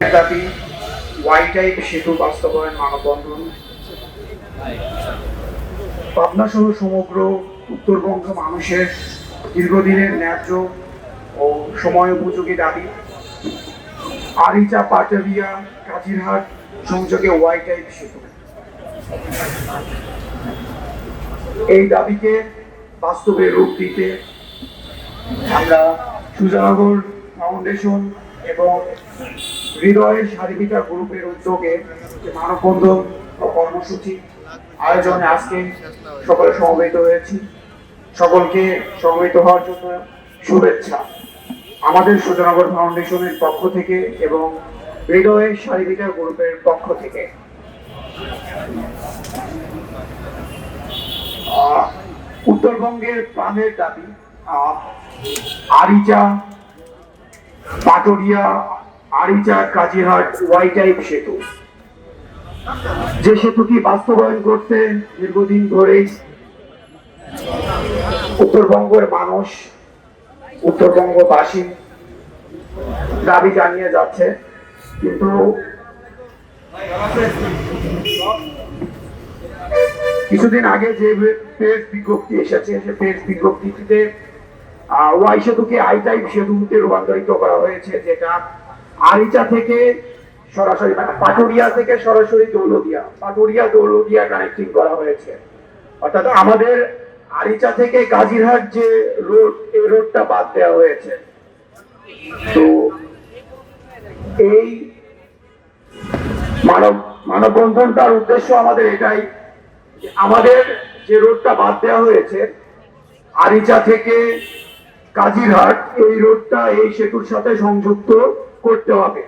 দাবি Y type সেতু বাস্তবায়ন মানববন্ধন পাবনা সহ সমগ্র উত্তরবঙ্গ মানুষের দীর্ঘদিনের ন্যায্য ও সময় উপযোগী দাবি আরিচা পাটাবিয়া কাজিরহাট সংযোগে ওয়াই টাইপ সেতু। এই দাবিকে বাস্তবে রূপ দিতে আমরা সুজানগর ফাউন্ডেশন এবং হৃদয়ের সারিবিকা গ্রুপের উদ্যোগে মানববন্ধন ও কর্মসূচি আয়োজনে আজকে সকলে সমবেত হয়েছি। সকলকে সমবেত হওয়ার জন্য শুভেচ্ছা আমাদের সুজানগর ফাউন্ডেশনের পক্ষ থেকে এবং হৃদয়ের সারিবিকা গ্রুপের পক্ষ থেকে। উত্তরবঙ্গের প্রাণের দাবি আরিচা পাটুরিয়া আরিচা কাজিরহাট ওয়াই টাইপ সেতু, যে সেতুটি বাস্তবায়ন করতে দীর্ঘদিন ধরেই উত্তরবঙ্গের মানুষ উত্তরবঙ্গবাসী দাবি জানিয়ে যাচ্ছে, কিন্তু কিছুদিন আগে যে প্রেস বিজ্ঞপ্তি এসেছে সে প্রেস বিজ্ঞপ্তিতে ওয়াই সেতুকে আই টাইপ সেতুতে রূপান্তরিত করা হয়েছে, যেটা আরিচা থেকে সরাসরি মানে পাটুরিয়া থেকে সরাসরি দৌলদিয়া কানেক্টিং করা হয়েছে। অর্থাৎ আমাদের আরিচা থেকে কাজিরহাট যে রোড, এই রোডটা বাদ দেওয়া হয়েছে। তো এই মানববন্ধনটার উদ্দেশ্য আমাদের এটাই, আমাদের যে রোডটা বাদ দেওয়া হয়েছে আরিচা থেকে কাজিরহাট, এই রোডটা এই সেতুর সাথে সংযুক্ত করতে হবে।